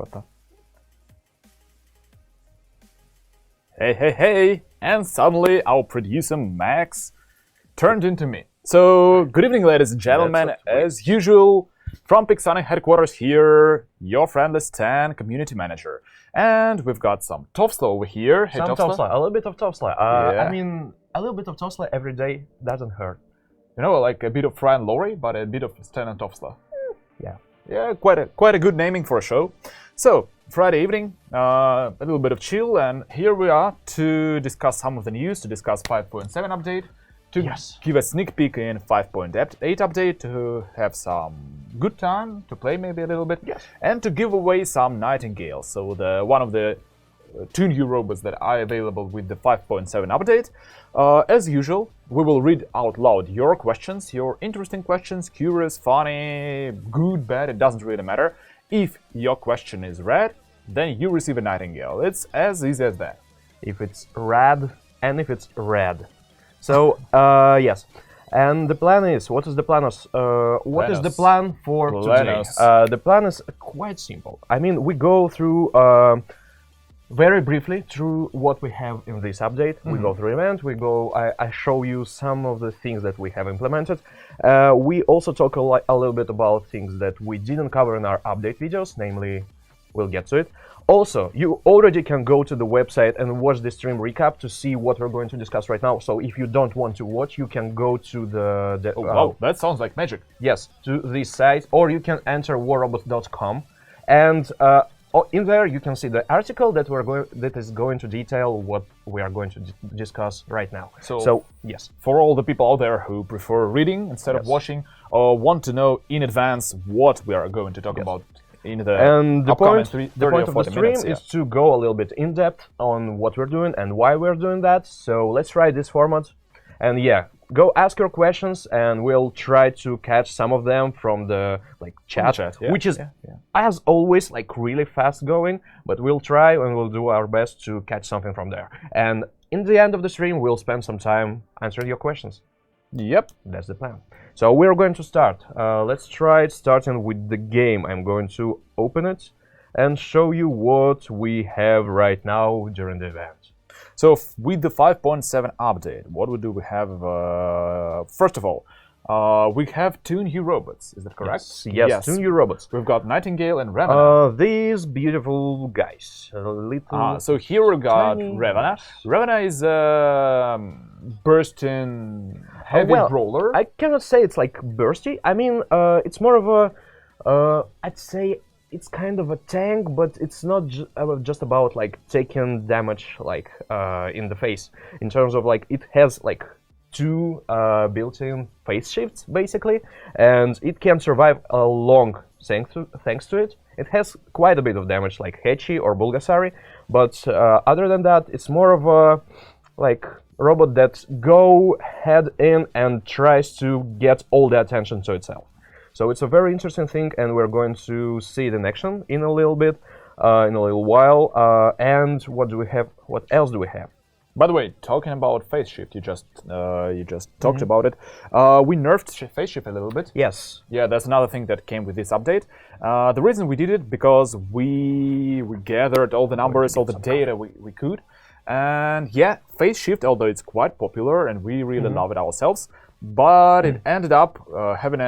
Aspetta. Hey, and suddenly our producer Max turned into me. So, good evening, ladies and gentlemen. As usual, from Pixonic headquarters here, your friendly Stan, community manager. And we've got some Tofsla over here. Hey, Some Tofsla, a little bit of Tofsla. Yeah. I mean, a little bit of Tofsla every day doesn't hurt. You know, like a bit of Fran Laurie, but a bit of Stan and Tofsla. Yeah. Yeah, quite a good naming for a show. So, Friday evening, a little bit of chill, and here we are to discuss some of the news, to discuss 5.7 update, to give a sneak peek in 5.8 update, to have some good time, to play maybe a little bit, and to give away some Nightingale. So one of the two new robots that are available with the 5.7 update. As usual, we will read out loud your questions, your interesting questions, curious, funny, good, bad, it doesn't really matter. If your question is read, then you receive a Nightingale. It's as easy as that. If it's rad and if it's red. So, yes. And the plan is, what is the plan? What is the plan for today? The plan is quite simple. I mean, we go through very briefly through what we have in this update. We go through event, I show you some of the things that we have implemented. We also talk a little bit about things that we didn't cover in our update videos, namely, we'll get to it. Also, you already can go to the website and watch the stream recap to see what we're going to discuss right now. So if you don't want to watch, you can go to the wow, that sounds like magic. Yes, to this site, or you can enter warrobots.com, and in there you can see the article that is going to detail what we are going to discuss right now. So yes, for all the people out there who prefer reading instead of watching, or want to know in advance what we are going to talk about in the point of the stream is to go a little bit in depth on what we're doing and why we're doing that. So let's try this format, and go ask your questions, and we'll try to catch some of them from the chat, which is as always really fast going. But we'll try and we'll do our best to catch something from there. And in the end of the stream, we'll spend some time answering your questions. Yep, that's the plan. So we're going to start. Let's try starting with the game. I'm going to open it and show you what we have right now during the event. So with the 5.7 update, what do we have? First of all, we have two new robots. Is that correct? Yes, two new robots. We've got Nightingale and Ravenna. These beautiful guys. So here we got Ravenna. Ravenna is a bursting heavy brawler. I cannot say it's bursty. I mean, it's more of a, I'd say it's kind of a tank, but it's not just about taking damage in the face. In terms of it has two built-in phase shifts basically, and it can survive a long thanks to it. It has quite a bit of damage like Hechi or Bulgasari, but other than that, it's more of a robot that go head in and tries to get all the attention to itself. So it's a very interesting thing, and we're going to see it in action in a little bit, in a little while. And what do we have? What else do we have? By the way, talking about phase shift, you just talked about it. We nerfed phase shift a little bit. Yes. Yeah, that's another thing that came with this update. The reason we did it because we gathered all the numbers, all the data we could, and phase shift, although it's quite popular and we really love it ourselves, but it ended up having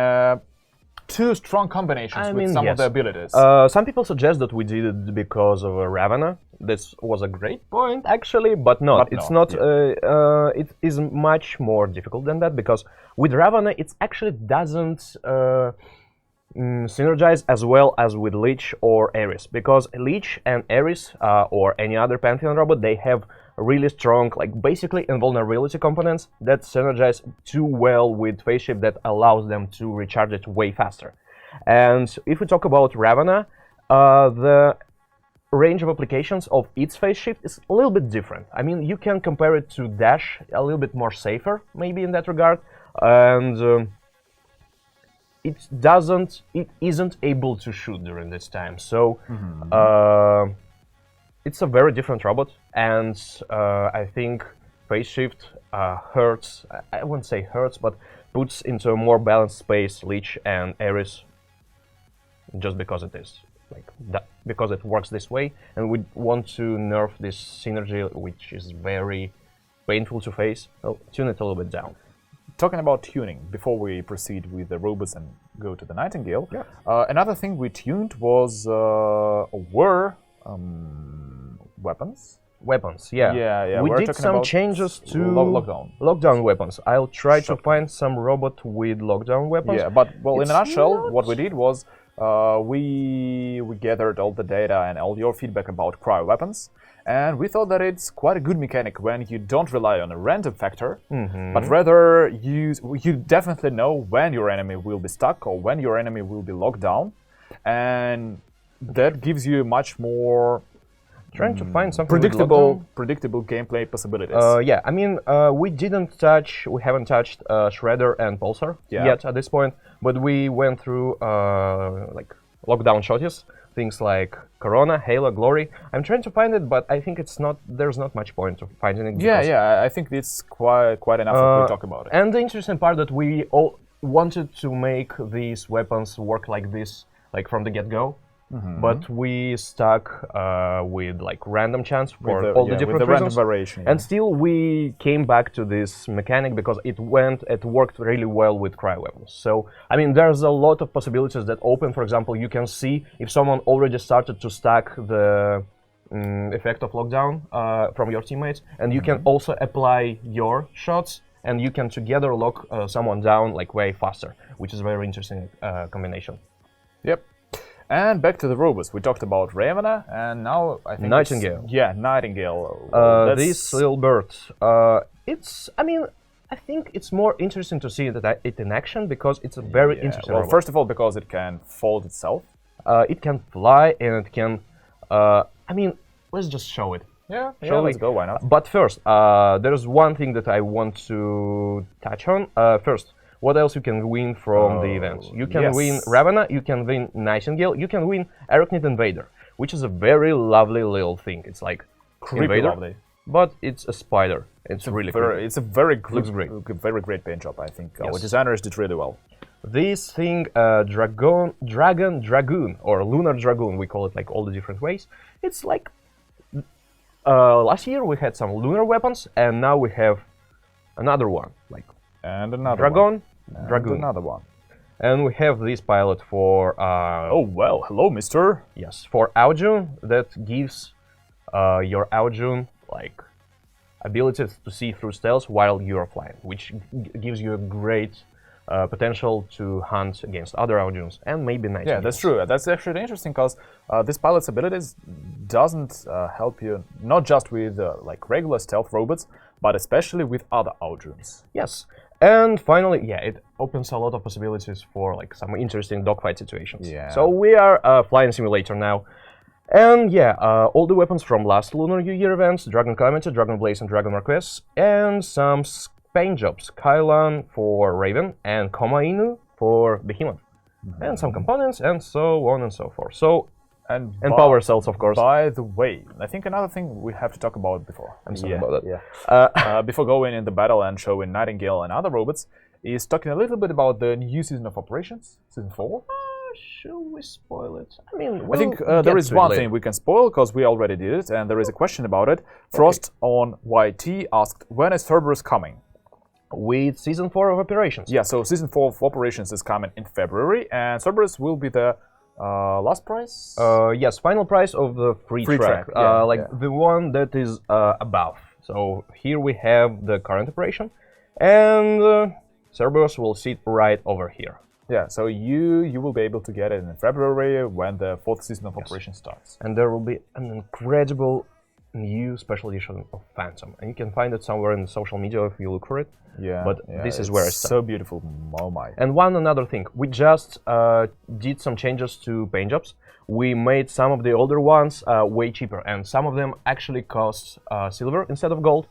two strong combinations with some of the abilities. Some people suggest that we did it because of Ravenna. This was a great point, actually, but not. It's not. It is much more difficult than that, because with Ravenna, it actually doesn't synergize as well as with Lich or Ares, because Lich and Ares or any other Pantheon robot, they have really strong, basically invulnerability components that synergize too well with phase shift that allows them to recharge it way faster. And if we talk about Ravenna, the range of applications of its phase shift is a little bit different. I mean, you can compare it to Dash, a little bit more safer, maybe in that regard, and it isn't able to shoot during this time. So it's a very different robot, and I think phase shift hurts. I wouldn't say hurts, but puts into a more balanced space Lich and Ares, just because it is. like that, because it works this way, and we want to nerf this synergy, which is very painful to face. So tune it a little bit down. Talking about tuning, before we proceed with the robots and go to the Nightingale, another thing we tuned were weapons. Weapons, yeah. Yeah. We We're did talking some about changes to lockdown weapons. I'll try to find some robot with lockdown weapons. Yeah, but well, in a It's nutshell, not- what we did was we gathered all the data and all your feedback about cryo weapons, and we thought that it's quite a good mechanic when you don't rely on a random factor, but rather you definitely know when your enemy will be stuck or when your enemy will be locked down, and that gives you much more Trying to find something with predictable gameplay possibilities. yeah, I mean, we haven't touched Shredder and Pulsar yet at this point, but we went through like lockdown shotties, things like Corona, Halo, Glory. I'm trying to find it, but I think there's not much point of finding it. Yeah, I think it's quite enough that we talk about it. And the interesting part that we all wanted to make these weapons work like this, like from the get-go. But we stuck with like random chance for all the different with the reasons. random variation. And still we came back to this mechanic because it worked really well with cryo weapons. So I mean, there's a lot of possibilities that open. For example, you can see if someone already started to stack the effect of lockdown from your teammates, and you can also apply your shots, and you can together lock someone down like way faster, which is a very interesting combination. Yep. And back to the robots. We talked about Ravenna, and now I think Nightingale. Nightingale. This little bird. I think it's more interesting to see it in action because it's a very interesting robot. First of all, because it can fold itself. It can fly and it can. Let's just show it. Let's go. Why not? But first, there's one thing that I want to touch on. First, what else you can win from the event? You can win Ravenna, you can win Nightingale, you can win Arachnid Invader, which is a very lovely little thing. It's like Invader, lovely. But it's a spider. It's really creepy. It's a very Looks great. Very great paint job. I think our designers did really well. This thing, Dragoon, or Lunar Dragoon, we call it like all the different ways. It's like last year we had some lunar weapons, and now we have another one, like another Dragoon. Another one. And we have this pilot for hello, mister. Yes, for Aujun, that gives your Aujun like ability to see through stealth while you're flying, which gives you a great potential to hunt against other Aujuns and maybe Nightingales. Yeah, that's true. That's actually interesting because this pilot's abilities doesn't help you not just with like regular stealth robots, but especially with other Aujuns. Yes. And finally, it opens a lot of possibilities for like some interesting dogfight situations. Yeah. So we are a flying simulator now. And all the weapons from last Lunar New Year events, Dragon Calamity, Dragon Blaze, and Dragon Marquess, and some paint jobs, Kailan for Raven, and Koma Inu for Behemoth. And some components, and so on and so forth. So, and power cells, of course. By the way, I think another thing we have to talk about before. I'm sorry about that. Before going in the battle and showing Nightingale and other robots, is talking a little bit about the new season of operations, season 4. Should we spoil it? I mean, I think there is one thing we can spoil because we already did it, and there is a question about it. Frost on YT asked, when is Cerberus coming? With season 4 of operations. Yeah, so season 4 of operations is coming in February, and Cerberus will be the last prize? Yes, final prize of the free track. The one that is above. So here we have the current operation, and Cerberus will sit right over here. Yeah, so you will be able to get it in February when the 4th season of Operation starts. And there will be an incredible new special edition of Phantom, and you can find it somewhere in social media if you look for it. Yeah, but this is where it's so beautiful. Oh my! And another thing, we just did some changes to paint jobs. We made some of the older ones way cheaper, and some of them actually cost silver instead of gold.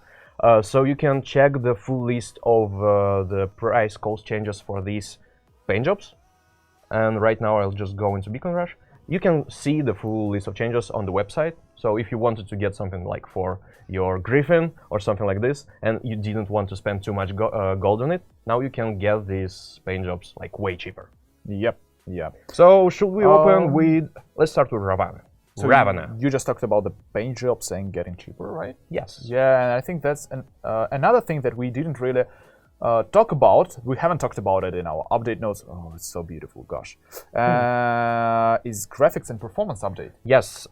So you can check the full list of the price cost changes for these paint jobs. And right now I'll just go into Beacon Rush. You can see the full list of changes on the website. So if you wanted to get something like for your Griffin or something like this, and you didn't want to spend too much gold on it, now you can get these paint jobs like way cheaper. Yep. Yeah. So should we open with? Let's start with Ravana. So Ravana. You just talked about the paint job saying getting cheaper, right? Yes. Yeah, and I think that's another thing that we didn't really talk about. We haven't talked about it in our update notes. Oh, it's so beautiful, gosh. Is graphics and performance update. Yes.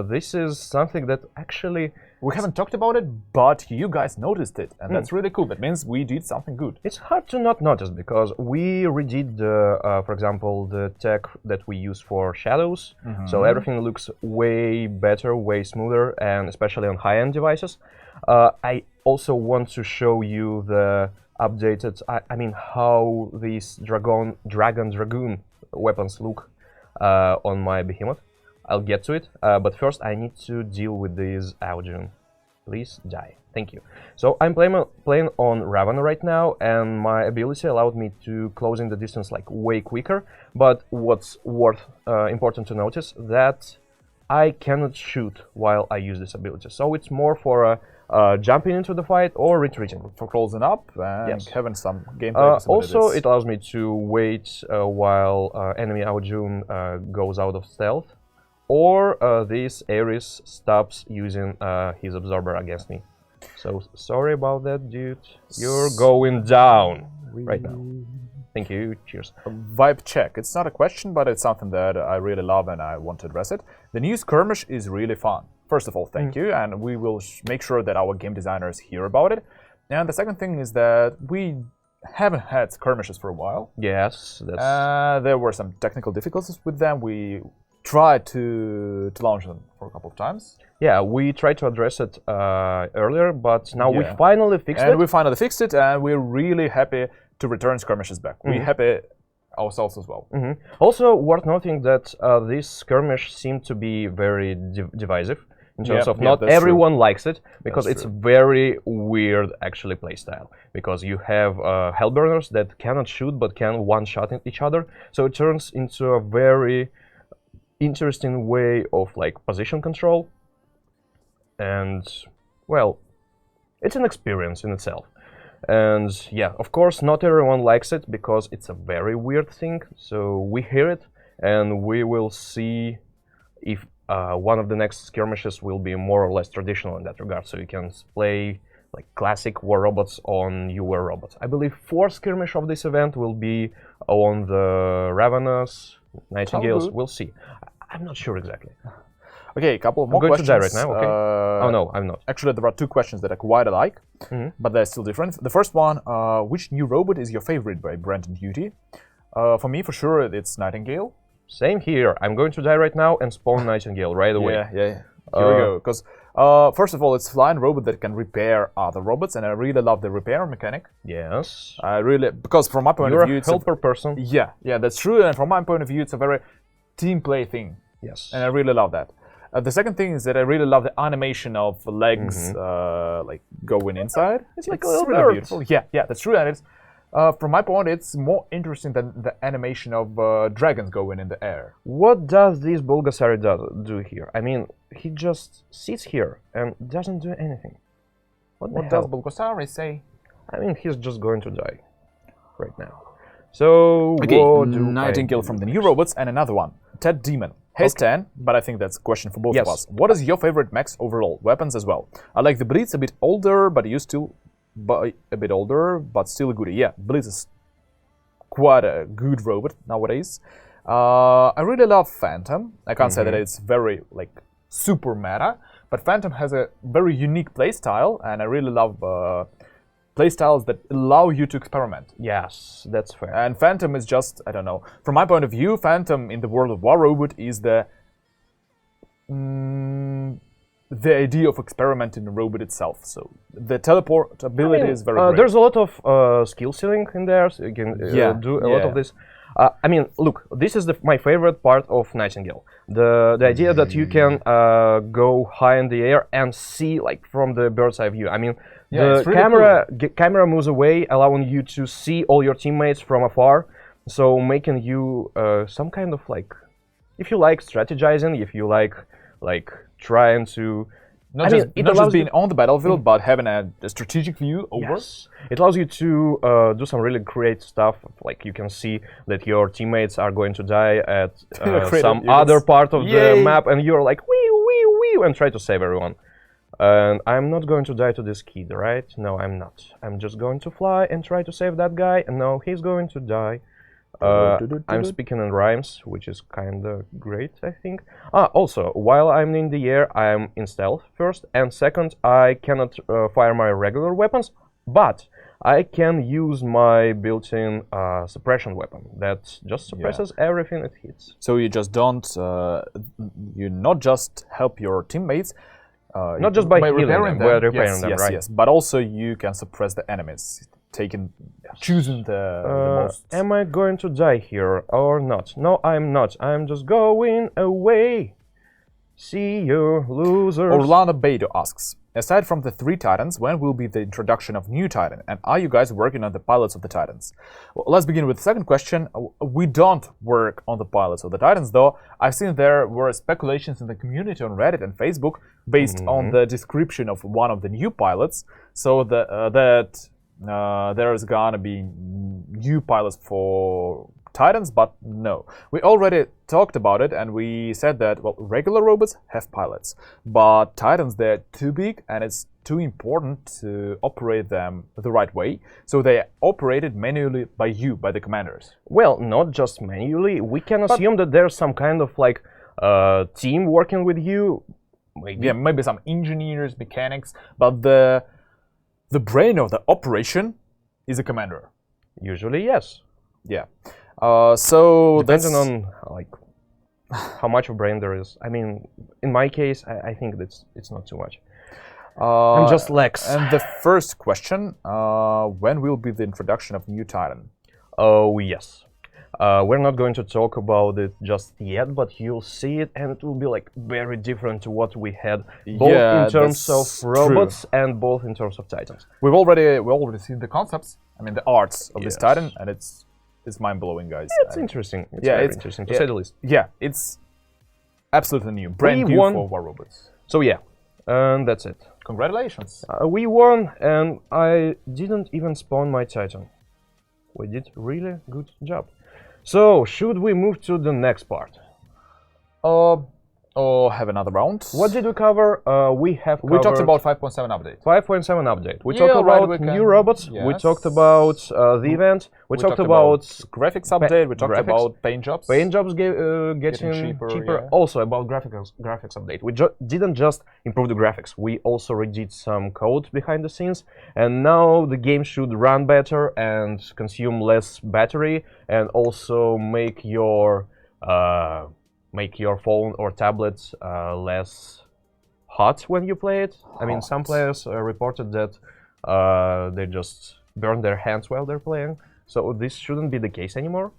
This is something that actually we haven't talked about it, but you guys noticed it, and that's really cool. That means we did something good. It's hard to not notice because we redid the, for example, the tech that we use for shadows. So everything looks way better, way smoother, and especially on high-end devices. I also want to show you the updated, I mean, how these Dragoon weapons look on my behemoth. I'll get to it, but first I need to deal with this Aujun. Please die. Thank you. So I'm playing on Ravana right now, and my ability allowed me to close in the distance like way quicker. But what's important to notice that I cannot shoot while I use this ability. So it's more for jumping into the fight or retreating. For closing up and having some gameplay. Also, it allows me to wait while enemy Aujun goes out of stealth. Or this Ares stops using his absorber against me. So sorry about that, dude. You're going down right now. Thank you. Cheers. Vibe check. It's not a question, but it's something that I really love and I want to address it. The new skirmish is really fun. First of all, thank you, and we will make sure that our game designers hear about it. And the second thing is that we haven't had skirmishes for a while. Yes, that's... there were some technical difficulties with them. We tried to launch them for a couple of times. Yeah, we tried to address it earlier, but now we finally fixed it. And we finally fixed it, and we're really happy to return skirmishes back. We're happy ourselves as well. Also, worth noting that this skirmish seemed to be very divisive in terms of not everyone likes it, because it's very weird, actually, playstyle. Because you have Hellburners that cannot shoot, but can one-shot each other. So it turns into a very interesting way of like position control, and well, it's an experience in itself. And yeah, of course, not everyone likes it because it's a very weird thing. So we hear it, and we will see if one of the next skirmishes will be more or less traditional in that regard. So you can play like classic war robots on UR robots. I believe 4th skirmish of this event will be on the Ravanas, Nightingales. We'll see. I'm not sure exactly. Okay, a couple of more questions. I'm going to die right now, okay? Oh no, I'm not. Actually, there are 2 questions that I quite like, but they're still different. The first one, which new robot is your favorite by brand and beauty? For me, for sure, it's Nightingale. Same here. I'm going to die right now and spawn Nightingale right away. Yeah. Here we go. Because first of all, it's a flying robot that can repair other robots, and I really love the repair mechanic. Yes. I really, because from my point of view, it's a helper person. Yeah, that's true. And from my point of view, it's a very team play thing. Yes. And I really love that. The second thing is that I really love the animation of legs like going inside. It's like a little really bird. Beautiful. Yeah, that's true. And it's from my point, it's more interesting than the animation of dragons going in the air. What does this Bulgasari do here? I mean, he just sits here and doesn't do anything. What does Bulgasari say? I mean, he's just going to die right now. So, okay, Nightingale from the new robots, and another one, Ted Demon. Has 10, but I think that's a question for both of us. What is your favorite mechs overall? Weapons as well. I like the Blitz, a bit older, but still a goodie. Yeah, Blitz is quite a good robot nowadays. I really love Phantom. I can't say that it's very like super meta, but Phantom has a very unique playstyle, and I really love playstyles that allow you to experiment. Yes, that's fair. And Phantom is just, I don't know, from my point of view, Phantom in the world of War Robot is the idea of experimenting the robot itself. So the teleport ability is very great. There's a lot of skill ceiling in there, so you can do a lot of this. I mean, look, this is my favorite part of Nightingale. The idea that you can go high in the air and see like from the bird's eye view. I mean, the camera moves away, allowing you to see all your teammates from afar. So making you some kind of like, if you like strategizing, if you like trying to Not just being on the battlefield, but having a strategic view over. Yes. It allows you to do some really great stuff. Like you can see that your teammates are going to die at some other part of the map, and you're like wee wee wee and try to save everyone. And I'm not going to die to this kid, right? No, I'm not. I'm just going to fly and try to save that guy, and no, he's going to die. I'm speaking in rhymes, which is kind of great, I think. Also, while I'm in the air, I'm in stealth first, and second, I cannot fire my regular weapons, but I can use my built-in suppression weapon that just suppresses everything it hits. So you just don't, you not just help your teammates, not just by repairing them, right? Yes, but also you can suppress the enemies. Choosing the most. Am I going to die here or not? No, I'm not. I'm just going away. See you, losers. Orlando Beto asks, aside from the 3 Titans, when will be the introduction of new Titan? And are you guys working on the pilots of the Titans? Well, let's begin with the second question. We don't work on the pilots of the Titans, though. I've seen there were speculations in the community on Reddit and Facebook based on the description of one of the new pilots, so that there's gonna be new pilots for Titans, but no. We already talked about it, and we said that, well, regular robots have pilots, but Titans, they're too big, and it's too important to operate them the right way, so they are operated manually by the commanders. Well, not just manually. We can assume that there's some kind of, like, team working with you. Maybe. Yeah, maybe some engineers, mechanics, but the brain of the operation is a commander. Usually, yes. Yeah. So depending on like how much of brain there is. I mean, in my case, I think it's not too much. I'm just Lex. And the first question: when will be the introduction of new Titan? Oh yes. We're not going to talk about it just yet, but you'll see it, and it will be like very different to what we had, both in terms of robots and both in terms of Titans. We've already seen the concepts. I mean, the arts of this Titan, and it's mind blowing, guys. It's interesting. It's very interesting, to say the least. Yeah, it's absolutely new, brand new for War Robots. So yeah, and that's it. Congratulations. We won, and I didn't even spawn my Titan. We did really good job. So, should we move to the next part? Or have another round? What did we cover? We talked about 5.7 update. 5.7 update. We talked about new robots. Yes. We talked about the event. We talked about graphics update. We talked about paint jobs. Paint jobs getting cheaper. Yeah. Also about graphics update. We didn't just improve the graphics. We also redid some code behind the scenes. And now the game should run better and consume less battery, and also make your phone or tablet less hot when you play it. I mean, some players reported that they just burn their hands while they're playing. So this shouldn't be the case anymore.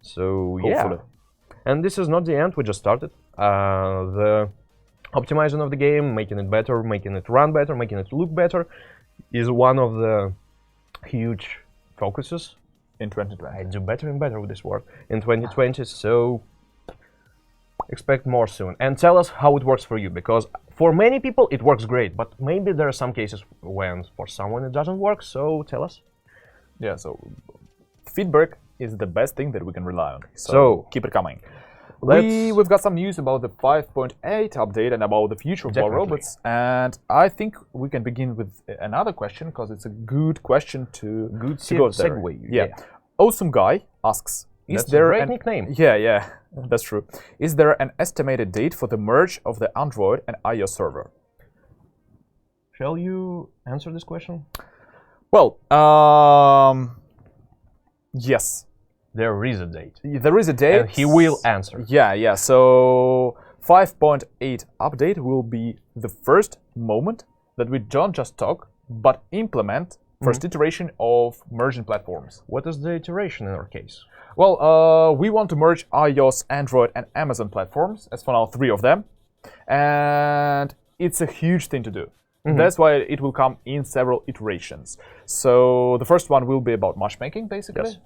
So hopefully. Yeah. And this is not the end, we just started. The optimizing of the game, making it better, making it run better, making it look better, is one of the huge focuses in 2020. I do better and better with this word in 2020, so expect more soon. And tell us how it works for you, because for many people it works great, but maybe there are some cases when for someone it doesn't work, so tell us. Yeah, so feedback is the best thing that we can rely on, so keep it coming. We've got some news about the 5.8 update and about the future of War Robots, and I think we can begin with another question, because it's a good question to go there. Segue. Yeah. Awesome Guy asks, That's a great nickname. Yeah, that's true. Is there an estimated date for the merge of the Android and iOS server? Shall you answer this question? Well, yes. There is a date. There is a date. And he will answer. Yeah. So 5.8 update will be the first moment that we don't just talk, but implement first iteration of merging platforms. What is the iteration in our case? Well, we want to merge iOS, Android, and Amazon platforms, as for now 3 of them. And it's a huge thing to do. That's why it will come in several iterations. So the first one will be about matchmaking, basically. Yes.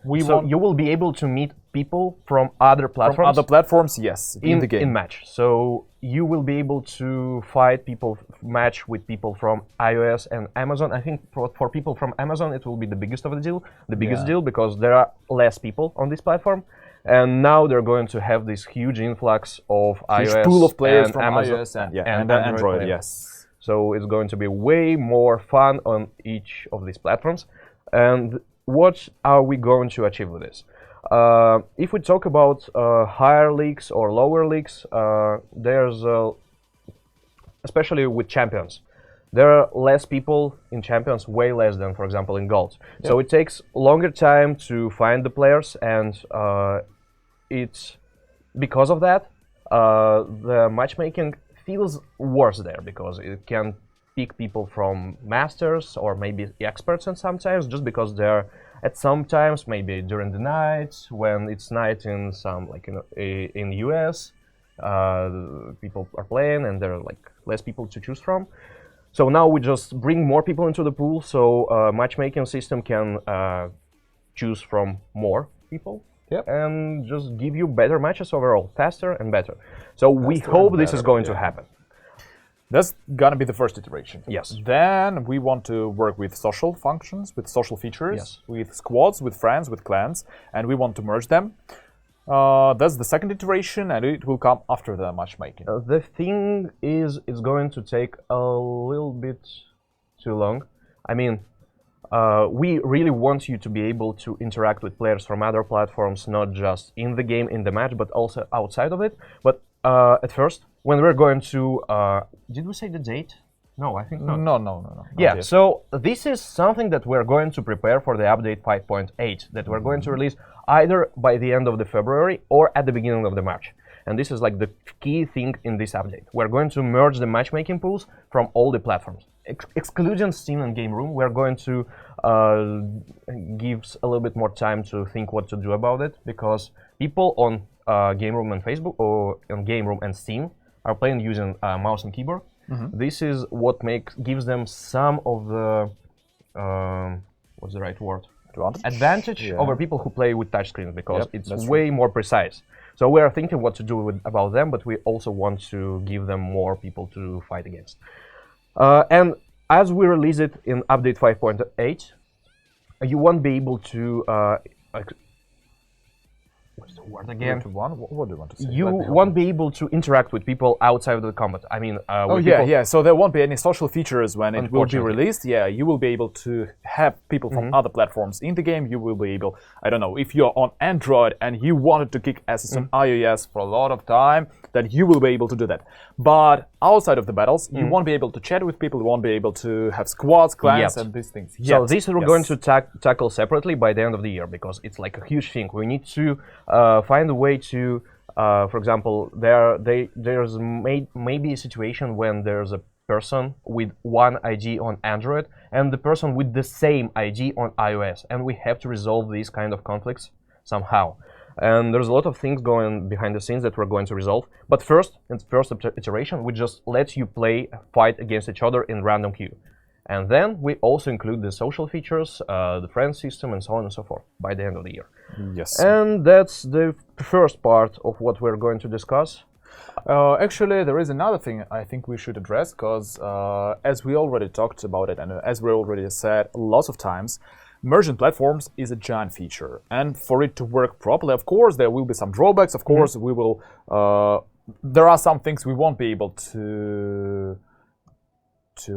You will be able to meet people from other platforms. From other platforms, yes, in the game. In match. So you will be able to fight people, match with people from iOS and Amazon. I think for people from Amazon, it will be the biggest of the deal, deal, because there are less people on this platform. And now they're going to have this huge influx of iOS pool of players and from Amazon iOS and Android, yes. So it's going to be way more fun on each of these platforms. And what are we going to achieve with this? If we talk about higher leagues or lower leagues, there's especially with champions. There are less people in champions, way less than, for example, in gold. Yeah. So it takes longer time to find the players, and it's because of that the matchmaking feels worse there, because it can pick people from masters or maybe experts, and sometimes just because they're at some times maybe during the night when it's night in some in US, people are playing and there are less people to choose from. So now we just bring more people into the pool, so matchmaking system can choose from more people. Yep. And just give you better matches overall, faster and better. So we hope this is going to happen. That's gonna be the first iteration. Yes. Then we want to work with social functions, with social features, with squads, with friends, with clans, and we want to merge them. That's the second iteration, and it will come after the matchmaking. The thing is, it's going to take a little bit too long. I mean, we really want you to be able to interact with players from other platforms, not just in the game, in the match, but also outside of it. But at first, when we're going to... did we say the date? No, I think not. No. Yeah, so this is something that we're going to prepare for the update 5.8, that we're going to release either by the end of the February or at the beginning of the March. And this is the key thing in this update. We're going to merge the matchmaking pools from all the platforms. Excluding Steam and Game Room, we're going to give a little bit more time to think what to do about it, because people on Game Room and Facebook, or on Game Room and Steam, are playing using mouse and keyboard. This is what gives them some of the what's the right word? Advantage over people who play with touchscreens, because it's way more precise. So we are thinking what to do about them, but we also want to give them more people to fight against. And as we release it in update 5.8, you won't be able to what's the word again? What do you want to say? You won't be able to interact with people outside of the combat. I mean, So there won't be any social features when it will be released. Yeah, you will be able to have people from other platforms in the game. You will be able, I don't know, if you're on Android and you wanted to kick asses on iOS for a lot of time, then you will be able to do that. But outside of the battles, you won't be able to chat with people. You won't be able to have squads, clans, and these things. So this we're going to tackle separately by the end of the year, because it's a huge thing. We need to find a way to, for example, there's maybe a situation when there's a person with one ID on Android and the person with the same ID on iOS, and we have to resolve these kind of conflicts somehow. And there's a lot of things going behind the scenes that we're going to resolve. But first, in the first iteration, we just let you fight against each other in random queue. And then we also include the social features, the friend system, and so on and so forth by the end of the year. Yes. And that's the first part of what we're going to discuss. Actually, there is another thing I think we should address, because as we already talked about it, and as we already said lots of times, merging platforms is a giant feature. And for it to work properly, of course, there will be some drawbacks. Of course, we will. There are some things we won't be able to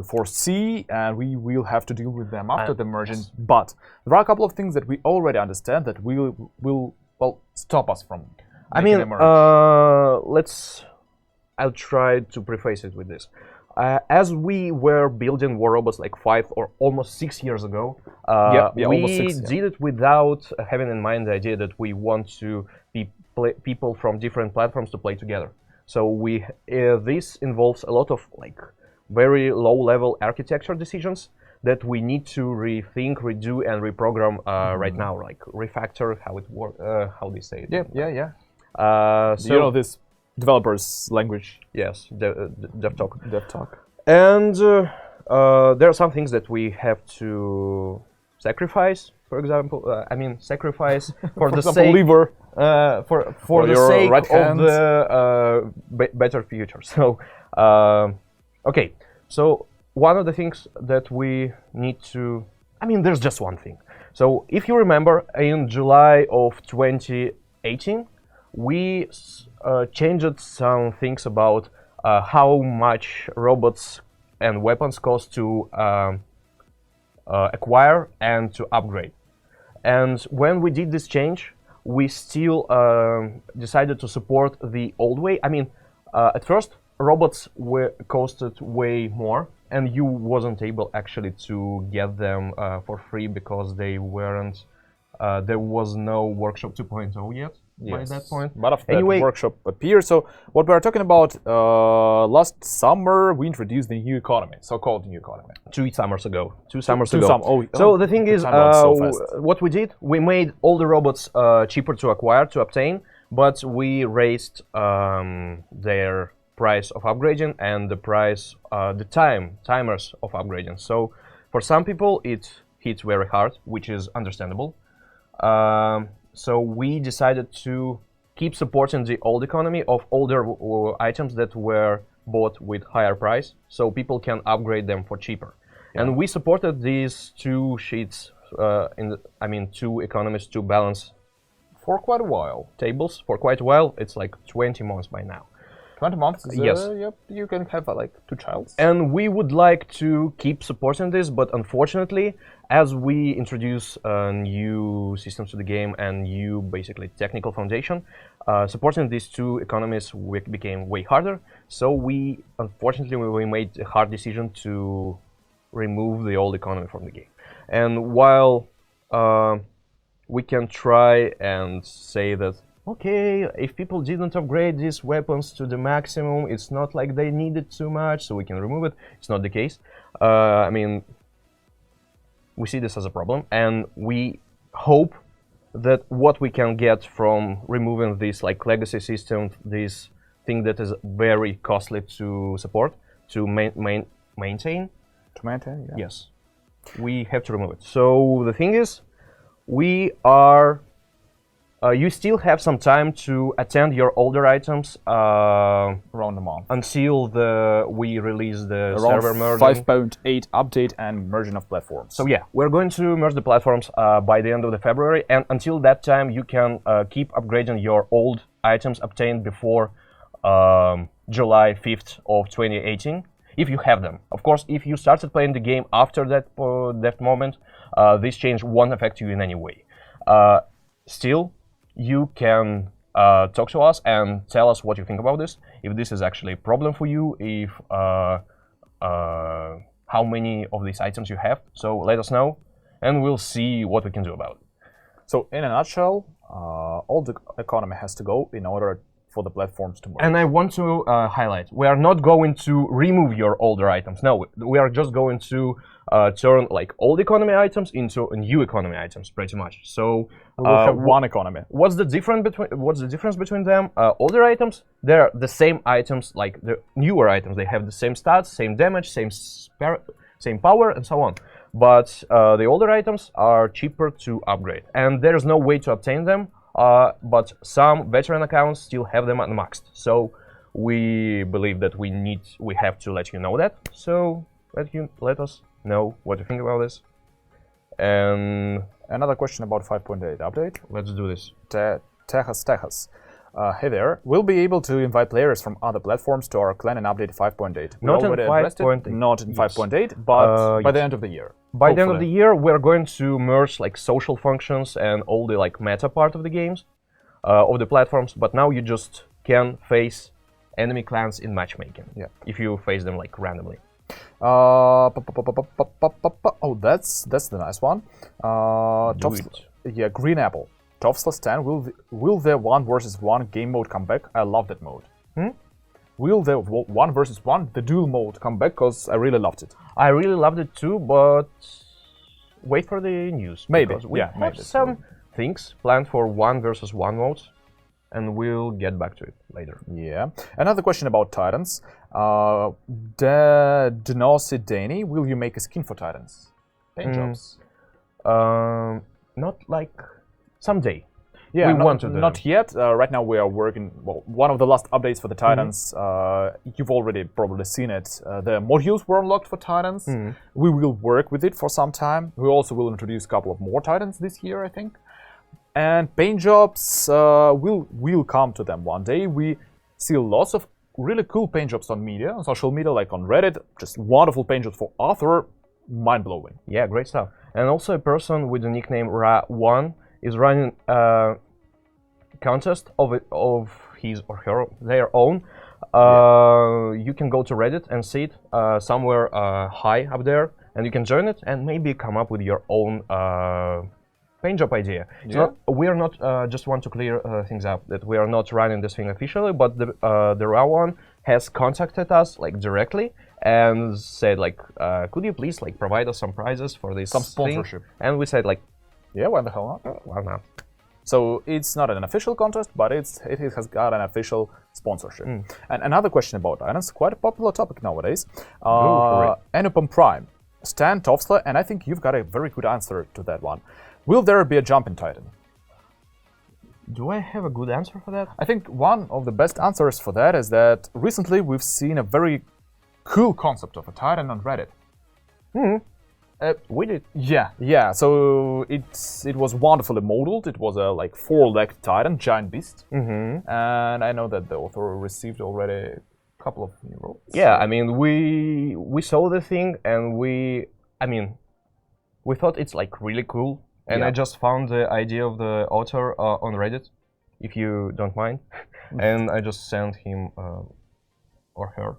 foresee, and we will have to deal with them after the merging. Yes. But there are a couple of things that we already understand that will stop us from. I mean, I'll try to preface it with this. As we were building War Robots 5 or almost 6 years ago, we did it without having in mind the idea that we want to people from different platforms to play together. So this involves a lot of very low-level architecture decisions that we need to rethink, redo, and reprogram right now, refactor how it works, how they say it. So you know this developers language. Yes, dev talk. Dev talk. And there are some things that we have to sacrifice. For example, sacrifice for the sake liver. For the your sake right of hand. the better future. So, okay. So one of the things that we need to, there's just one thing. So if you remember, in July of 2018, we changed some things about how much robots and weapons cost to acquire and to upgrade. And when we did this change, we still decided to support the old way. At first, robots costed way more, and you wasn't able actually to get them for free because they weren't. There was no Workshop 2.0 yet by that point. But after Anyway, that workshop appeared. So what we are talking about, last summer we introduced the new economy, so-called new economy. 2 summers ago. So The thing is, time runs so fast. what we did, we made all the robots cheaper to acquire, to obtain, but we raised their price of upgrading and the price, timers of upgrading. So for some people it hits very hard, which is understandable. So we decided to keep supporting the old economy of older items that were bought with higher price, so people can upgrade them for cheaper. Yeah. And we supported these two sheets, two economies to balance for quite a while. Tables for quite a while. It's like 20 months by now. 20 months? Yes. Yep, you can have like 2 childs. And we would like to keep supporting this, but unfortunately, as we introduce new systems to the game and new, basically, technical foundation, supporting these two economies became way harder. So unfortunately, we made a hard decision to remove the old economy from the game. And while we can try and say that, okay, if people didn't upgrade these weapons to the maximum, it's not like they needed too much, so we can remove it. It's not the case. We see this as a problem, and we hope that what we can get from removing this legacy system, this thing that is very costly to support, to maintain. To maintain, yeah. Yes, we have to remove it. So the thing is, we are. You still have some time to attend your older items around a month until we release the around server merging. 5.8 update and merging of platforms. So yeah, we're going to merge the platforms by the end of the February, and until that time, you can keep upgrading your old items obtained before July 5th of 2018, if you have them. Of course, if you started playing the game after that moment, this change won't affect you in any way. Still, you can talk to us and tell us what you think about this, if this is actually a problem for you, if how many of these items you have. So let us know, and we'll see what we can do about it. So in a nutshell, all the economy has to go in order for the platforms to merge. And I want to highlight, we are not going to remove your older items. No, we are just going to turn old economy items into new economy items, pretty much. So we will have one economy. What's the difference between them? Older items, they're the same items like the newer items. They have the same stats, same damage, same power, and so on. But the older items are cheaper to upgrade, and there's no way to obtain them. But some veteran accounts still have them unmaxed. So we believe that we have to let you know that. So let us know what you think about this. And another question about 5.8 update. Let's do this. Texas. Hey there. We'll be able to invite players from other platforms to our clan and update 5.8. Not in 5.8. Not in 5.8, but by the end of the year. By the end of the year, we're going to merge social functions and all the meta part of the games, of the platforms. But now you just can face enemy clans in matchmaking. Yeah. If you face them randomly. Oh, that's the nice one. Green Apple. Top/10, will the 1 versus 1 game mode come back? I love that mode. Will the 1 versus 1, the duel mode, come back? Because I really loved it. I really loved it too, but wait for the news. Maybe, we have some things planned for 1 versus 1 modes. and we'll get back to it later. Yeah. Another question about Titans. Denosidani, will you make a skin for Titans? Paint jobs. Not like someday. Yeah, we want to do not yet. Right now we are working. Well, one of the last updates for the Titans. You've already probably seen it. The modules were unlocked for Titans. We will work with it for some time. We also will introduce a couple of more Titans this year, I think. And paint jobs, we'll come to them one day. We see lots of really cool paint jobs on media, on social media, like on Reddit. Just wonderful paint jobs for Arthur. Mind blowing. Yeah, great stuff. And also a person with the nickname Ra1 is running a contest of his or her their own. You can go to Reddit and see it somewhere high up there, and you can join it and maybe come up with your own paint job idea. We are not just want to clear things up that we are not running this thing officially, but the Ra1 has contacted us like directly and said like, could you please like provide us some prizes for this sponsorship? And we said like, yeah, why the hell not? Why not? So it's not an official contest, but it has got an official sponsorship. And another question about Titans, quite a popular topic nowadays. Anupam Prime, Stan Toffsler, and I think you've got a very good answer to that one. Will there be a jump in Titan? Do I have a good answer for that? I think one of the best answers for that is that recently we've seen a very cool concept of a Titan on Reddit. We did. Yeah. So it was wonderfully modeled. It was a like 4-legged Titan, giant beast. And I know that the author received already a couple of new roles. Yeah, I mean we saw the thing and we thought it's like really cool. And I just found the idea of the author on Reddit, if you don't mind. And I just sent him or her.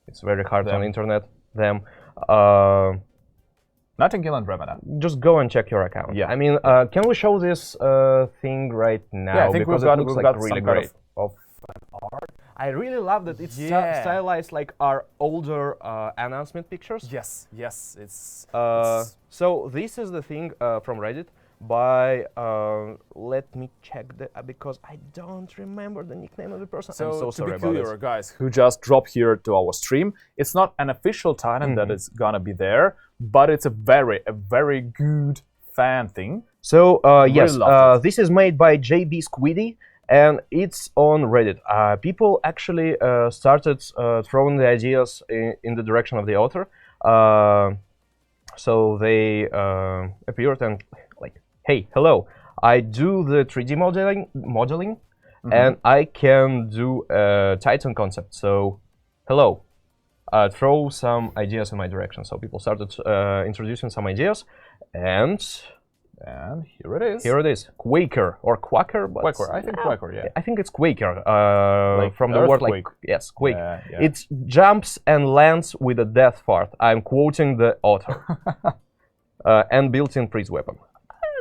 It's very hard on internet. Them. Nightingale and Andromeda. Just go and check your account. Yeah. I mean, can we show this thing right now? Yeah, I think because we've it looks got like really some great. kind of art. I really love that it's stylized like our older announcement pictures. Yes. It's so this is the thing from Reddit by let me check because I don't remember the nickname of the person. So I'm so sorry to be clear, about this. guys who just dropped here to our stream, it's not an official Titan that is gonna be there, but it's a very good fan thing. So yes, this is made by JB Squiddy. And it's on Reddit. People actually started throwing the ideas in the direction of the author. So they appeared and like, hey, hello, I do the 3D modeling, and I can do a Titan concept. So, hello, throw some ideas in my direction. So people started introducing some ideas, and here it is. Here it is. Quaker or Quacker. But Quaker. I think Quaker. Yeah. I think it's Quaker. Like from the word like yes, quake. Yeah. It jumps and lands with a death fart. I'm quoting the author. And built-in freeze weapon.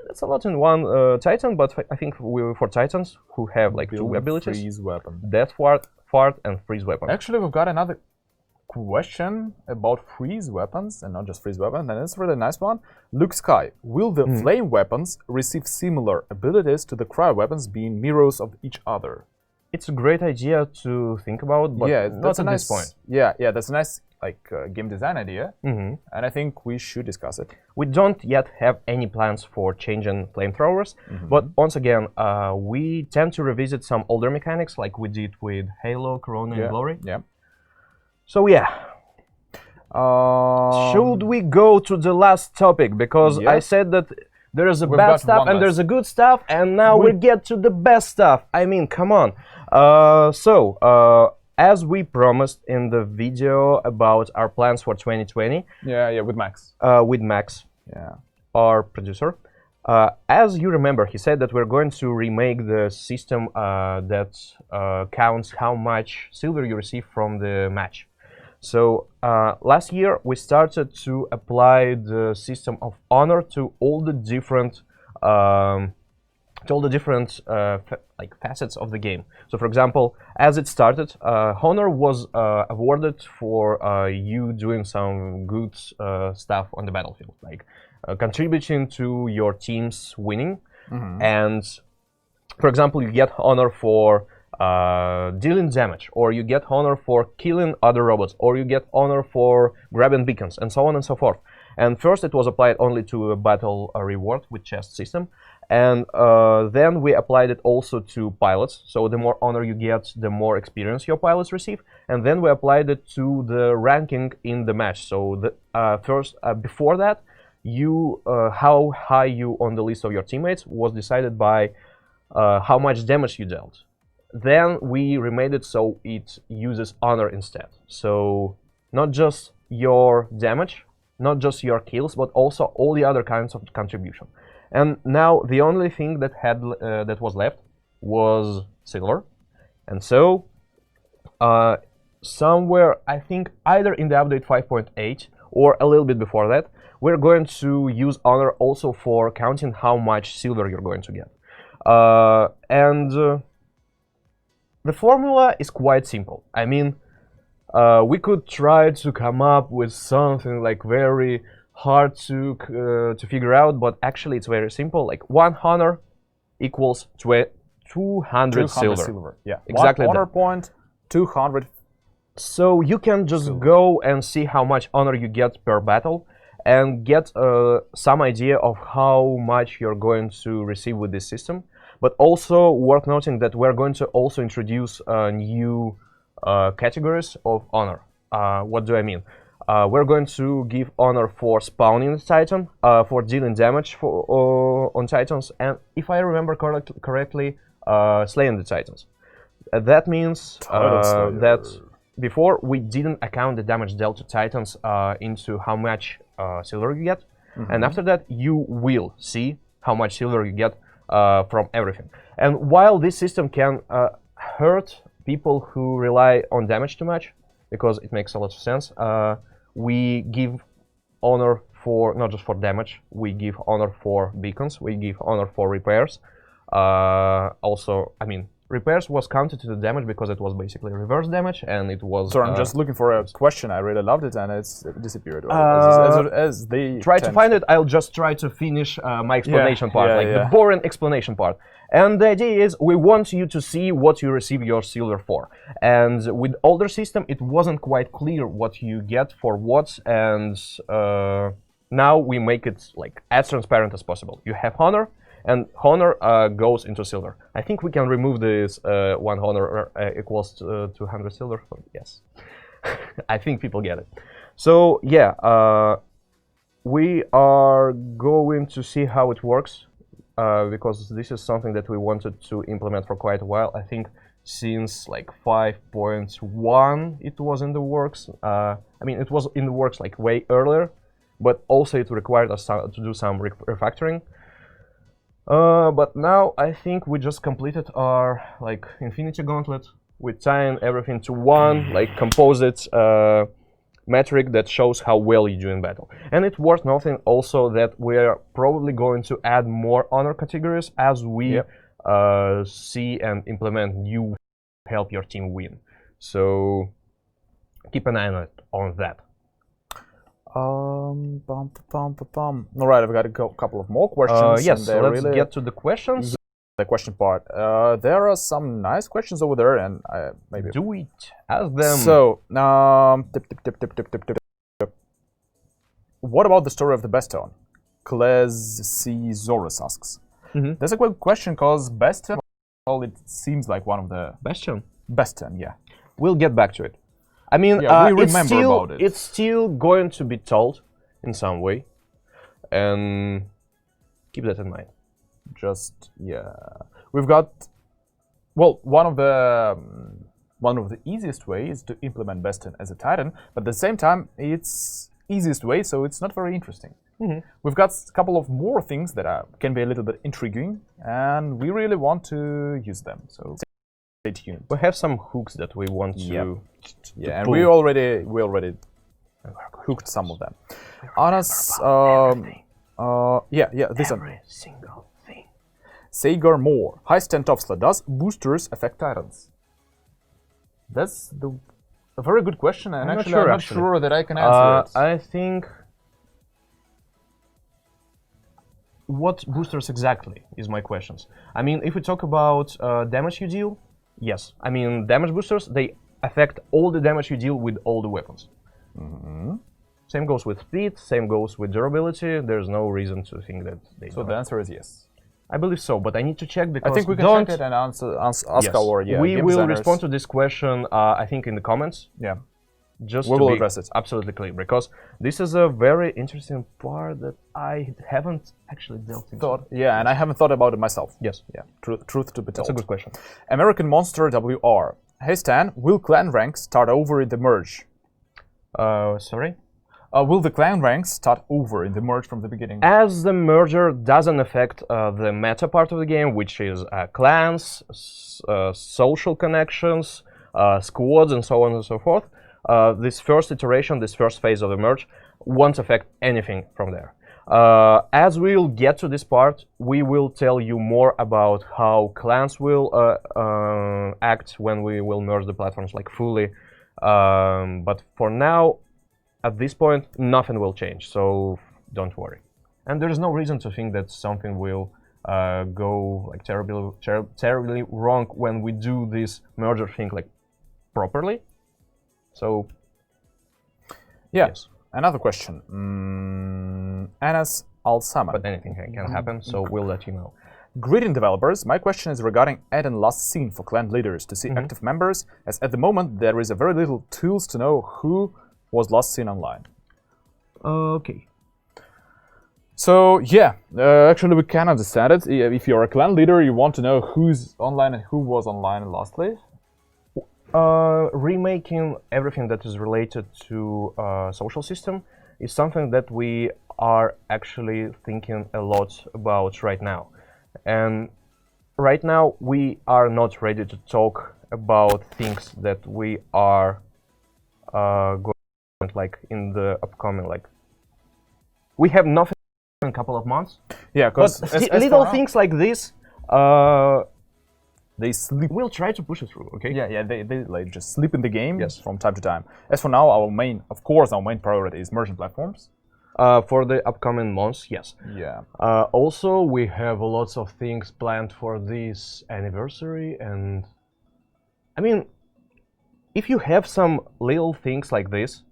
That's a lot in one Titan, but I think for Titans who have like two abilities, freeze weapon, death fart, and freeze weapon. Actually, we've got another question about freeze weapons, and not just freeze weapons, and it's a really nice one. Luke Sky, will the flame weapons receive similar abilities to the cryo weapons, being mirrors of each other? It's a great idea to think about, but not at this point. Yeah, that's a nice game design idea, and I think we should discuss it. We don't yet have any plans for changing flamethrowers, but once again, we tend to revisit some older mechanics like we did with Halo, Corona, and Glory. Yeah. So yeah, should we go to the last topic? Because I said that there is a bad stuff and there's a good stuff, and now we get to the best stuff. I mean, come on. As we promised in the video about our plans for 2020. Yeah, with Max. With Max, our producer. As you remember, he said that we're going to remake the system that counts how much silver you receive from the match. So last year we started to apply the system of honor to all the different facets of the game. So for example, as it started, honor was awarded for you doing some good stuff on the battlefield, like contributing to your team's winning. And For example, you get honor for dealing damage, or you get honor for killing other robots, or you get honor for grabbing beacons, and so on and so forth. And first it was applied only to a battle reward with chest system, and then we applied it also to pilots. So the more honor you get, the more experience your pilots receive. And then we applied it to the ranking in the match. So the before that, how high you on the list of your teammates was decided by how much damage you dealt. Then we remade it so it uses honor instead. So not just your damage, not just your kills, but also all the other kinds of contribution. And now the only thing that was left was silver. And so somewhere, I think either in the update 5.8 or a little bit before that, we're going to use honor also for counting how much silver you're going to get. The formula is quite simple. I mean, we could try to come up with something like very hard to figure out, but actually it's very simple. Like 1 honor equals 200 silver. Yeah, exactly. 1 honor point, 200. So you can just go and see how much honor you get per battle, and get some idea of how much you're going to receive with this system. But also worth noting that we're going to also introduce new categories of honor. What do I mean? We're going to give honor for spawning the Titan, for dealing damage on Titans, and if I remember correctly, slaying the Titans. That means that before we didn't account the damage dealt to Titans into how much silver you get, and after that you will see how much silver you get from everything. And while this system can hurt people who rely on damage too much, because it makes a lot of sense, we give honor for not just for damage, we give honor for beacons, we give honor for repairs. Also, I mean, repairs was counted to the damage because it was basically reverse damage, and it was... Sorry, I'm just looking for a question. I really loved it, and it's disappeared. As they try to find it, I'll just try to finish my explanation part, the boring explanation part. And the idea is we want you to see what you receive your silver for. And with older system, it wasn't quite clear what you get for what, and now we make it like as transparent as possible. You have honor, and honor goes into silver. I think we can remove this 1 honor equals 200 silver. Yes, I think people get it. So yeah, we are going to see how it works because this is something that we wanted to implement for quite a while. I think since like 5.1 it was in the works. I mean, it was in the works like way earlier, but also it required us to do some refactoring. But now I think we just completed our like infinity gauntlet with tying everything to one like composite metric that shows how well you do in battle. And it's worth noting also that we are probably going to add more honor categories as we see and implement new help your team win. So keep an eye on that. All right, I've got a couple of more questions. Yes, so let's get to the questions. The question part. There are some nice questions over there, and maybe do it. Ask them. So, what about the story of the Bastion? Klezizorus asks. That's a good question, because Bastion, well, it seems like one of the Bastion. Bastion, yeah. We'll get back to it. I mean, we remember about it. It's still going to be told in some way, and keep that in mind. Just we've got one of the easiest ways to implement Bastion as a Titan, but at the same time it's easiest way, so it's not very interesting. We've got a couple of more things that can be a little bit intriguing, and we really want to use them. So stay tuned. We have some hooks that we want to. And we already hooked some of them. Anas, this one. Every single thing. Sagar Moore. Hi Stentovsla, does boosters affect Titans? That's a very good question, and I'm not sure that I can answer it. I think what boosters exactly is my questions. I mean, if we talk about damage you deal, yes. I mean, damage boosters, they affect all the damage you deal with all the weapons. Same goes with speed, same goes with durability. There's no reason to think that they don't. So the answer is yes. I believe so, but I need to check because I think we can check it and ask yes. our we game will designers. respond to this question, I think, in the comments. Yeah. Just we to will be address it. Absolutely clear, because this is a very interesting part that I haven't actually dealt into. Yeah, and I haven't thought about it myself. Yes. Yeah. Truth to be told. That's a good question. American Monster WR. Hey Stan, will clan ranks start over in the merge? Sorry? Will the clan ranks start over in the merge from the beginning? As the merger doesn't affect the meta part of the game, which is clans, social connections, squads, and so on and so forth, this first iteration, this first phase of the merge, won't affect anything from there. As we'll get to this part, we will tell you more about how clans will act when we will merge the platforms like fully. But for now, at this point, nothing will change, so don't worry. And there's no reason to think that something will go like terribly wrong when we do this merger thing like properly. So, yeah. Yes. Another question. Anas Al-Samad. But anything can happen, so we'll let you know. Greeting developers, my question is regarding add and last scene for clan leaders to see active members, as at the moment there is a very little tools to know who was last seen online. Okay. So yeah, actually we can understand it. If you're a clan leader, you want to know who's online and who was online lastly. Remaking everything that is related to social system is something that we are actually thinking a lot about right now. And right now we are not ready to talk about things that we are going like in the upcoming, like we have nothing in a couple of months. Yeah, because little things like this, they sleep. We'll try to push it through, okay? Yeah, they like just sleep in the game. Yes. From time to time. As for now, our main priority is merging platforms. For the upcoming months, yes. Yeah. Also, we have lots of things planned for this anniversary, and I mean, if you have some little things like this,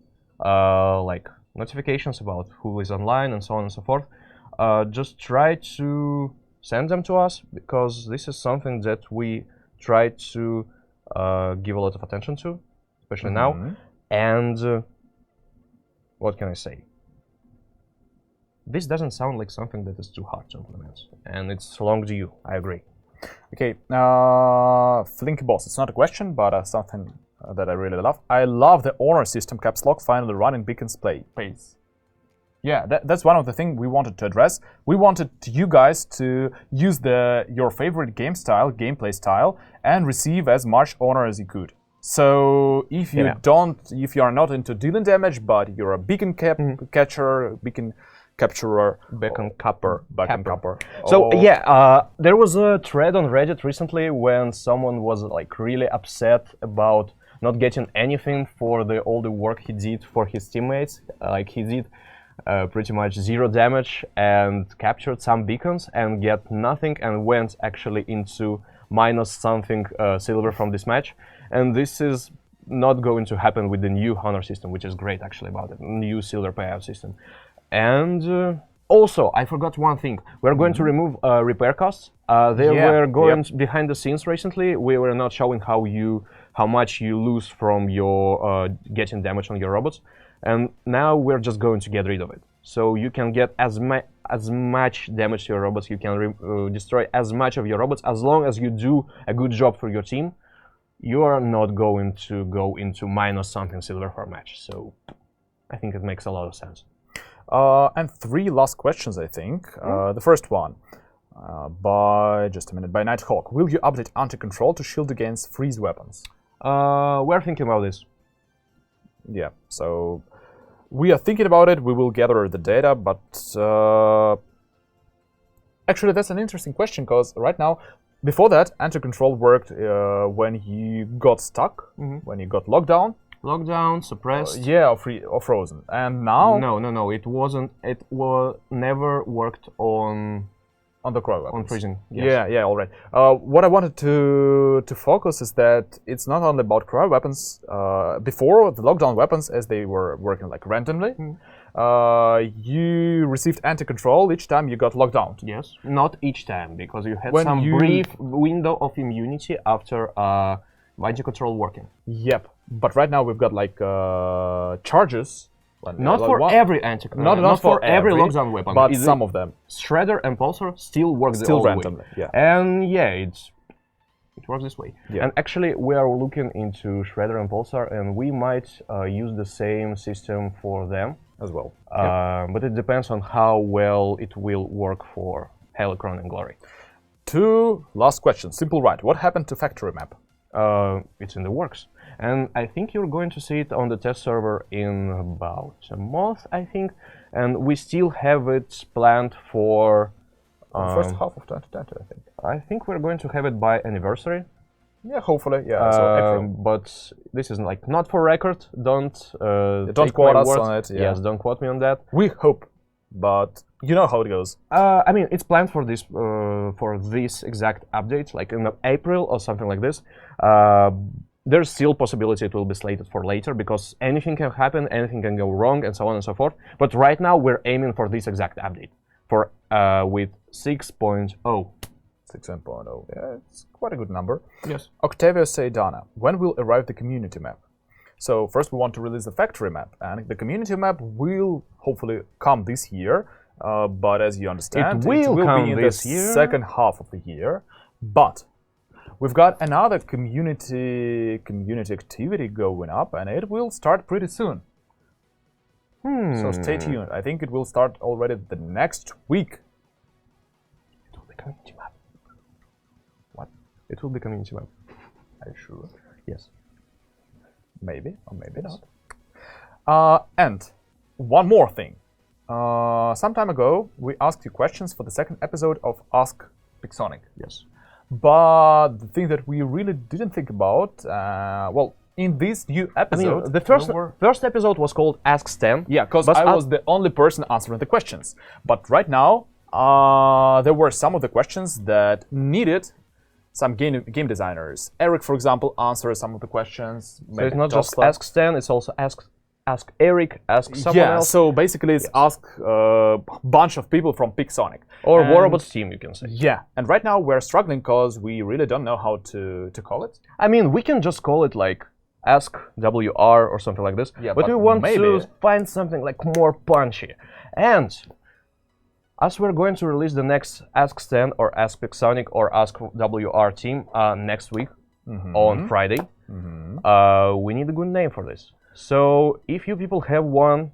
like notifications about who is online and so on and so forth, just try to send them to us, because this is something that we try to give a lot of attention to, especially now. And what can I say? This doesn't sound like something that is too hard to implement, and it's long due, I agree. Okay, Flinky Boss, it's not a question, but something that I really love. I love the honor system caps lock finally running Beacon's pace. Yeah, that's one of the things we wanted to address. We wanted you guys to use your favorite gameplay style, and receive as much honor as you could. So if you if you are not into dealing damage, but you're a beacon catcher, beacon capturer, beacon capper. So there was a thread on Reddit recently when someone was like really upset about not getting anything for all the work he did for his teammates. Like he did pretty much 0 damage and captured some beacons and get nothing, and went actually into minus something silver from this match. And this is not going to happen with the new honor system, which is great actually about it, new silver payout system. And also, I forgot one thing. We're going to remove repair costs. They were going behind the scenes recently. We were not showing how much you lose from your getting damage on your robots, and now we're just going to get rid of it. So you can get as much damage to your robots. You can destroy as much of your robots as long as you do a good job for your team. You are not going to go into minus something silver for a match. So I think it makes a lot of sense. And 3 last questions, I think. The first one, by Nighthawk. Will you update anti-control to shield against freeze weapons? We're thinking about this. Yeah, so we are thinking about it. We will gather the data, but actually that's an interesting question, because right now, before that, anti-control worked when you got stuck, when you got locked down. Lockdown, suppressed. Yeah, or frozen. And now No. It wasn't. It never worked on the cryo weapons. on freezing. Yes. Yeah, all right. What I wanted to focus is that it's not only about cryo weapons. Before the lockdown weapons, as they were working like randomly, you received anti-control each time you got locked down. Yes. Not each time, because you had When some you- brief window of immunity after anti-control working. Yep. But right now we've got like charges. Not for every anti-control. Not for every every, lockdown weapon. but Is some of them. Shredder and Pulsar still work the Still old way. randomly, yeah. And yeah, it works this way. Yeah. And actually, we are looking into Shredder and Pulsar, and we might use the same system for them As well. But it depends on how well it will work for Helicron and Glory. Two last questions. Simple right. What happened to factory map? It's in the works. And I think you're going to see it on the test server in about a month, I think. And we still have it planned for... First half of 2020, I think. I think we're going to have it by anniversary. Yeah, hopefully. Yeah, so April. But this is like not for record. Don't Don't quote us on it. Yeah. Yes, don't quote me on that. We hope, but you know how it goes. I mean, it's planned for this exact update, like in April or something like this. There's still possibility it will be slated for later because anything can happen, anything can go wrong, and so on and so forth. But right now we're aiming for this exact update for with 6.0. 6.0. Yeah, it's quite a good number. Yes. Octavio Saidana, when will arrive the community map? So first we want to release the factory map, and the community map will hopefully come this year. But as you understand, it will come be in this the year. second half of the year. But we've got another community activity going up, and it will start pretty soon. So stay tuned. I think it will start already the next week. It will be community map. What? It will be community map. Are you sure? Yes. Maybe, or maybe not. And one more thing. Some time ago, we asked you questions for the second episode of Ask Pixonic. Yes. But the thing that we really didn't think about, well, in this new episode, the first episode was called Ask Stan. Yeah, because I was the only person answering the questions. But right now, there were some of the questions that needed some game designers. Eric, for example, answers some of the questions. So it's not just Ask Stan, it's also Ask Eric, Ask someone else. Yeah, so basically it's Ask a bunch of people from Pixonic. Or Robots Team, you can say. Yeah, and right now we're struggling because we really don't know how to call it. I mean, we can just call it like Ask WR or something like this. Yeah, but we want maybe to find something like more punchy. And as we're going to release the next Ask Stan or Ask Pixonic or Ask WR team next week on Friday, we need a good name for this. So if you people have one,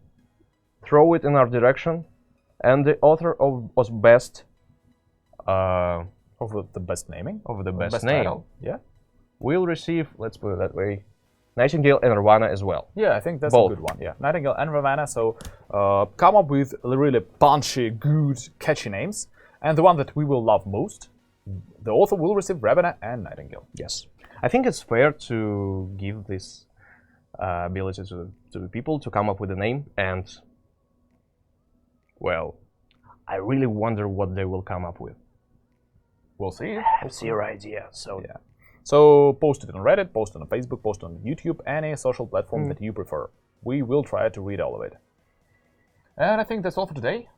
throw it in our direction, and the author of best Of the best naming? of the best name title. Yeah? will receive, let's put it that way, Nightingale and Nirvana as well. Yeah, I think that's Both. a good one. Yeah, Nightingale and Ravanna. So come up with really punchy, good, catchy names. And the one that we will love most, the author will receive Ravanna and Nightingale. Yes. I think it's fair to give this ability to the people to come up with a name, and, well, I really wonder what they will come up with. We'll see. It's your idea, so Yeah. So post it on Reddit, post it on Facebook, post it on YouTube, any social platform that you prefer. We will try to read all of it. And I think that's all for today.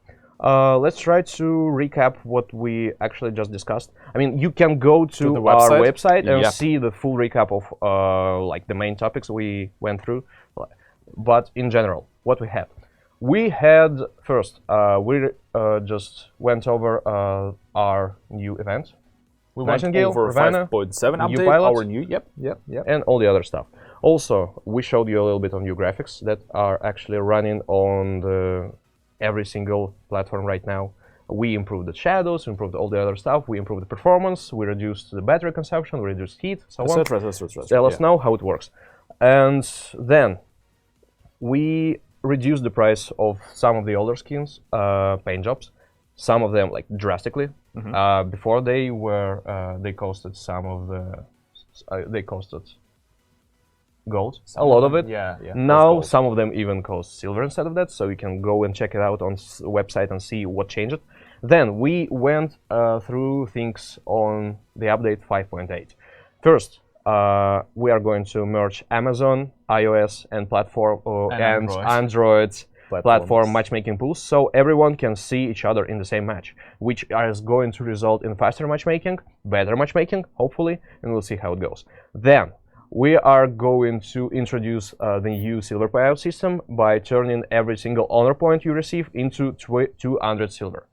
let's try to recap what we actually just discussed. I mean, you can go to the our website. website and Yep. see the full recap of like the main topics we went through. But in general, what we had. We had first, we just went over our new event. We Nightingale, went over Ravanna, 5.7 new update, pilot. our new, yep. And all the other stuff. Also, we showed you a little bit on new graphics that are actually running on every single platform right now. We improved the shadows, improved all the other stuff, we improved the performance, we reduced the battery consumption, we reduced heat, so on. Let us know how it works. And then we reduced the price of some of the older skins, paint jobs, some of them like drastically. Before they were, they costed some of the, they costed gold, a lot of it. Yeah, yeah. Now some of them even cost silver instead of that, so you can go and check it out on website and see what changed. Then we went through things on the update 5.8. First, we are going to merge Amazon, iOS, and platform and Android platform matchmaking pools, so everyone can see each other in the same match, which is going to result in faster matchmaking, better matchmaking, hopefully, and we'll see how it goes. Then we are going to introduce the new silver payout system by turning every single honor point you receive into 200 silver.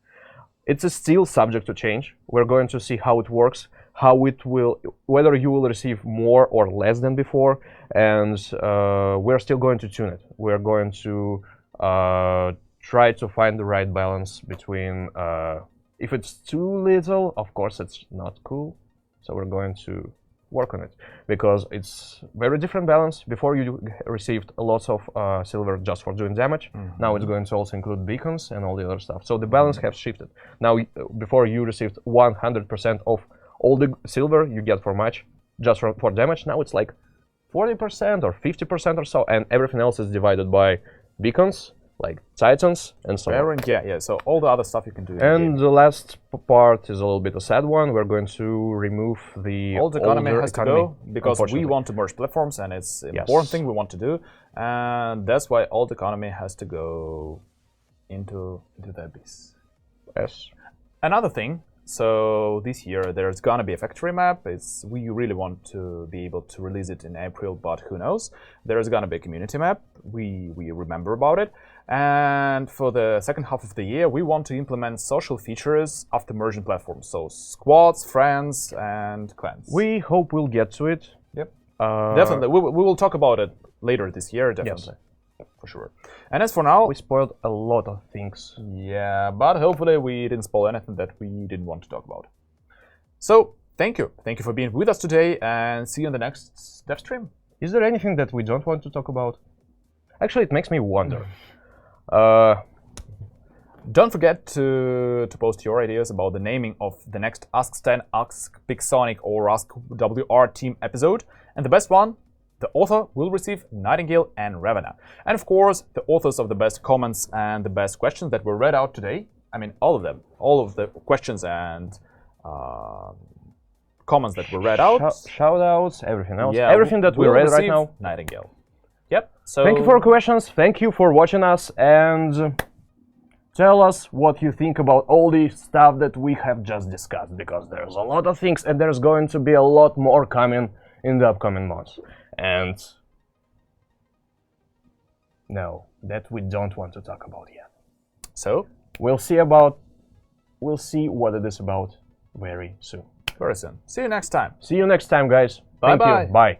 It's still subject to change. We're going to see how it works, how it will, whether you will receive more or less than before, and we're still going to tune it. We're going to try to find the right balance between, if it's too little, of course it's not cool, so we're going to work on it, because it's very different balance. Before you received lots of silver just for doing damage. Now it's going to also include beacons and all the other stuff, so the balance has shifted. Now before you received 100% of all the silver you get for match just for damage. Now it's like 40% or 50% or so, and everything else is divided by beacons, like Titans and so on. Yeah, so all the other stuff you can do. And the last part is a little bit a sad one. We're going to remove the old economy has to go, because we want to merge platforms, and it's an important thing we want to do, and that's why old economy has to go into the abyss. Yes. Another thing, so this year there's gonna be a factory map. We really want to be able to release it in April, but who knows? There's gonna be a community map. We remember about it. And for the second half of the year, we want to implement social features after merging platforms. So squads, friends, and clans. We hope we'll get to it. Yep. Definitely. We will talk about it later this year, definitely. Yes. For sure. And as for now, we spoiled a lot of things. Yeah, but hopefully we didn't spoil anything that we didn't want to talk about. So, thank you. Thank you for being with us today, and see you in the next dev stream. Is there anything that we don't want to talk about? Actually, it makes me wonder. Don't forget to post your ideas about the naming of the next Ask Stan, Ask Pixonic, or Ask WR Team episode. And the best one, the author will receive Nightingale and Ravenna. And of course, the authors of the best comments and the best questions that were read out today, I mean all of them, all of the questions and comments that were read out. Shoutouts, everything else. Yeah, everything that we read right now. Nightingale. Yep. So thank you for questions. Thank you for watching us, and tell us what you think about all the stuff that we have just discussed, because there's a lot of things, and there's going to be a lot more coming in the upcoming months. And no, that we don't want to talk about yet. So we'll see what it is about very soon. Very soon. See you next time. See you next time, guys. Bye-bye. Thank you. Bye.